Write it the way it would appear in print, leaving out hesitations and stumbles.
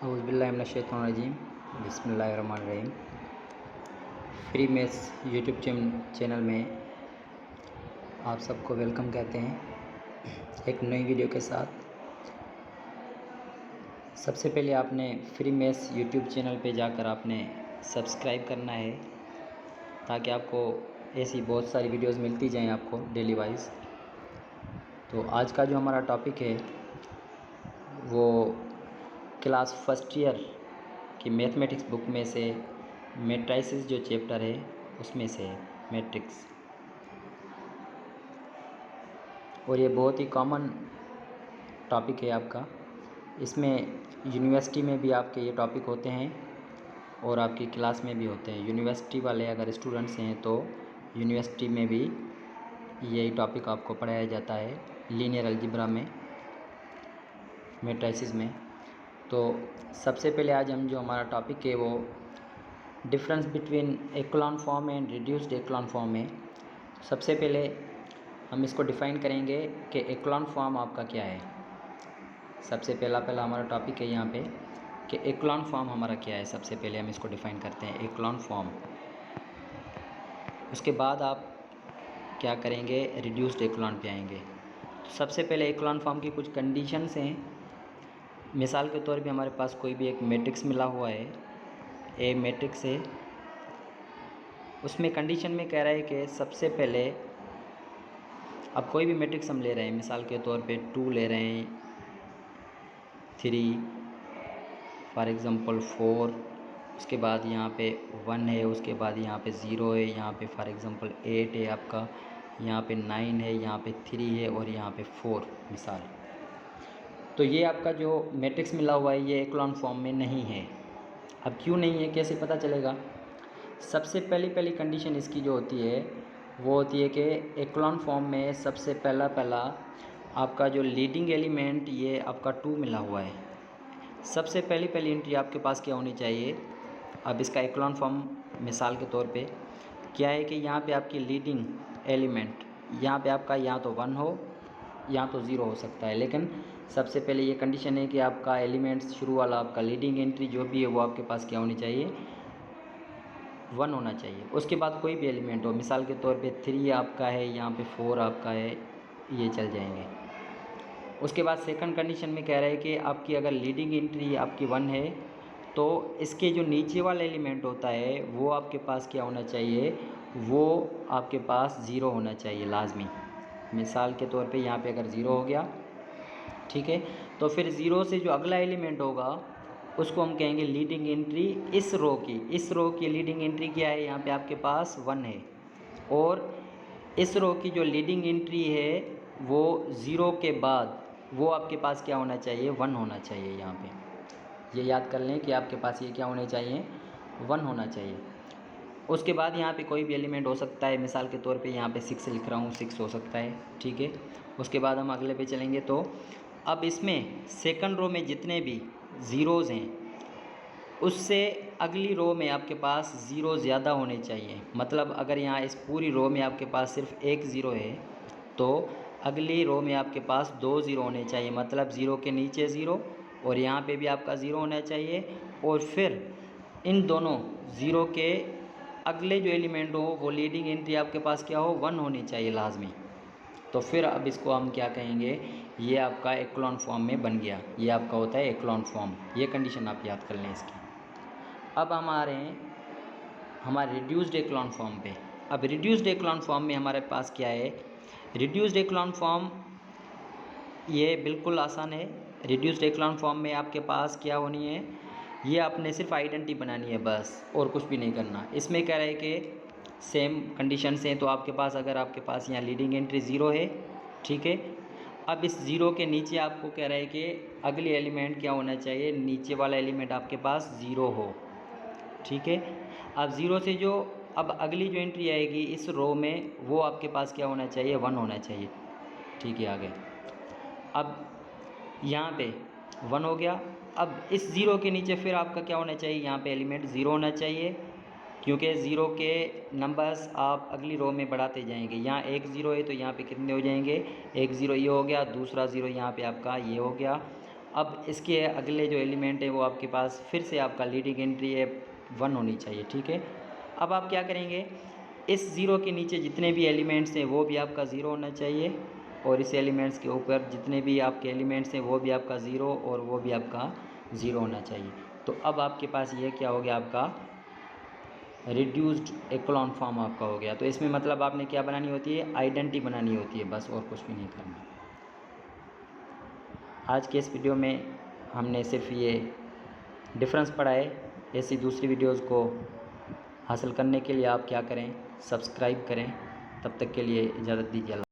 औज़ुबिल्लाहिमिनश्शैतानिर्रजीम बिस्मिल्लाहिर्रहमानिर्रहीम। Free maths YouTube channel में आप सबको वेलकम कहते हैं एक नई वीडियो के साथ। सबसे पहले आपने फ्री मैथ्स यूट्यूब चैनल पे जाकर आपने सब्सक्राइब करना है ताकि आपको ऐसी बहुत सारी वीडियोस मिलती जाएं आपको डेली वाइज। तो आज का जो हमारा टॉपिक है वो क्लास फर्स्ट ईयर की मैथमेटिक्स बुक में से मैट्रिसेस जो चैप्टर है उसमें से है मैट्रिक्स। और ये बहुत ही कॉमन टॉपिक है आपका। इसमें यूनिवर्सिटी में भी आपके ये टॉपिक होते हैं और आपकी क्लास में भी होते हैं। यूनिवर्सिटी वाले अगर स्टूडेंट्स हैं तो यूनिवर्सिटी में भी यही टॉपिक आपको पढ़ाया जाता है लीनियर अलजेब्रा में, मैट्रिसेस में। तो सबसे पहले आज हम जो हमारा टॉपिक है वो difference between echelon form and reduced echelon form है। सबसे पहले हम इसको डिफ़ाइन करेंगे कि एक्लोन फॉर्म आपका क्या है। सबसे पहला हमारा टॉपिक है यहाँ पे कि एक्लोन फॉर्म हमारा क्या है। सबसे पहले हम इसको डिफ़ाइन करते हैं एक्लोन फॉर्म। उसके बाद आप क्या करेंगे, रिड्यूस्ड एक्लोन पे आएंगे। तो सबसे पहले एक्लोन फॉर्म की कुछ कंडीशंस हैं। मिसाल के तौर पे हमारे पास कोई भी एक मैट्रिक्स मिला हुआ है, ए मैट्रिक्स है। उसमें कंडीशन में कह रहा है कि सबसे पहले अब कोई भी मैट्रिक्स हम ले रहे हैं, मिसाल के तौर पे 2 ले रहे हैं, 3 फॉर एग्ज़ाम्पल 4, उसके बाद यहाँ पे 1 है, उसके बाद यहाँ पे 0 है, यहाँ पे फॉर एग्ज़ाम्पल 8 है आपका, यहाँ पे 9 है, यहाँ पे 3 है और यहाँ पे 4 मिसाल। तो ये आपका जो मैट्रिक्स मिला हुआ है ये एक्लोन फॉर्म में नहीं है। अब क्यों नहीं है, कैसे पता चलेगा? सबसे पहली कंडीशन इसकी जो होती है वो होती है कि एक्लोन फॉर्म में सबसे पहला आपका जो लीडिंग एलिमेंट ये आपका 2 मिला हुआ है। सबसे पहली एंट्री आपके पास क्या होनी चाहिए? अब इसका एक्लोन फॉर्म मिसाल के तौर पे क्या है कि यहाँ पे आपकी लीडिंग एलिमेंट यहाँ पे आपका या तो 1 हो या तो 0 हो सकता है, लेकिन सबसे पहले ये कंडीशन है कि आपका एलिमेंट्स शुरू वाला आपका लीडिंग एंट्री जो भी है वो आपके पास क्या होनी चाहिए, 1 होना चाहिए। उसके बाद कोई भी एलिमेंट हो, मिसाल के तौर पे 3 आपका है, यहाँ पे 4 आपका है, ये चल जाएंगे। उसके बाद सेकंड कंडीशन में कह रहा है कि आपकी अगर लीडिंग एंट्री आपकी 1 है तो इसके जो नीचे वाला एलिमेंट होता है वो आपके पास क्या होना चाहिए, वो आपके पास 0 होना चाहिए लाजमी। मिसाल के तौर पे यहाँ पे अगर 0 हो गया, ठीक है, तो फिर 0 से जो अगला एलिमेंट होगा उसको हम कहेंगे लीडिंग एंट्री इस रो की लीडिंग एंट्री क्या है, यहाँ पे आपके पास 1 है। और इस रो की जो लीडिंग एंट्री है वो 0 के बाद वो आपके पास क्या होना चाहिए, 1 होना चाहिए। यहाँ पे ये याद कर लें कि आपके पास ये क्या होने चाहिए, 1 होना चाहिए। उसके बाद यहाँ पे कोई भी एलिमेंट हो सकता है, मिसाल के तौर पे यहाँ पे 6 लिख रहा हूँ, 6 हो सकता है, ठीक है। उसके बाद हम अगले पे चलेंगे। तो अब इसमें सेकंड रो में जितने भी ज़ीरोज़ हैं उससे अगली रो में आपके पास 0 ज़्यादा होने चाहिए। मतलब अगर यहाँ इस पूरी रो में आपके पास सिर्फ एक 0 है तो अगली रो में आपके पास 2 0 होने चाहिए। मतलब 0 के नीचे 0 और यहाँ पे भी आपका 0 होना चाहिए। और फिर इन दोनों 0 के अगले जो एलिमेंट हो वो लीडिंग एंट्री आपके पास क्या हो, 1 होनी चाहिए लाजमी। तो फिर अब इसको हम क्या कहेंगे, ये आपका एक्लोन फॉर्म में बन गया। ये आपका होता है एक्लोन फॉर्म। ये कंडीशन आप याद कर लें इसकी। अब हम आ रहे हैं हमारे रिड्यूस्ड एक्लोन फॉर्म पे। अब रिड्यूस्ड एक्लोन फॉर्म में हमारे पास क्या है, रिड्यूस्ड एक्लोन फॉर्म ये बिल्कुल आसान है। रिड्यूस्ड एक्लोन फॉर्म में आपके पास क्या होनी है, ये आपने सिर्फ आइडेंटिटी बनानी है बस, और कुछ भी नहीं करना। इसमें कह रहा है कि सेम कंडीशन से, तो आपके पास अगर आपके पास यहाँ लीडिंग एंट्री 0 है, ठीक है। अब इस 0 के नीचे आपको कह रहा है कि अगली एलिमेंट क्या होना चाहिए, नीचे वाला एलिमेंट आपके पास 0 हो, ठीक है। अब 0 से जो अब अगली जो एंट्री आएगी इस रो में वो आपके पास क्या होना चाहिए, 1 होना चाहिए, ठीक है। आगे अब यहाँ पे 1 हो गया। अब इस 0 के नीचे फिर आपका क्या होना चाहिए, यहाँ पे एलिमेंट 0 होना चाहिए, क्योंकि 0 के नंबर्स आप अगली रो में बढ़ाते जाएंगे। यहाँ एक 0 है तो यहाँ पे कितने हो जाएंगे, एक 0 ये हो गया, दूसरा 0 यहाँ पे आपका ये हो गया, अब इसके अगले जो एलिमेंट है वो आपके पास फिर से आपका लीडिंग एंट्री है 1 होनी चाहिए, ठीक है। अब आप क्या करेंगे, इस ज़ीरो के नीचे जितने भी एलिमेंट्स हैं वो भी आपका ज़ीरो होना चाहिए, और इस एलिमेंट्स के ऊपर जितने भी आपके एलिमेंट्स हैं वो भी आपका ज़ीरो और वो भी आपका ज़ीरो होना चाहिए। तो अब आपके पास ये क्या हो गया, आपका रिड्यूस्ड एक्लॉन फॉर्म आपका हो गया। तो इसमें मतलब आपने क्या बनानी होती है, आइडेंटिटी बनानी होती है, बस और कुछ भी नहीं करना। आज के इस वीडियो में हमने सिर्फ ये डिफरेंस पढ़ा है। ऐसी दूसरी वीडियोज़ को हासिल करने के लिए आप क्या करें, सब्सक्राइब करें। तब तक के लिए इजाज़त दीजिए।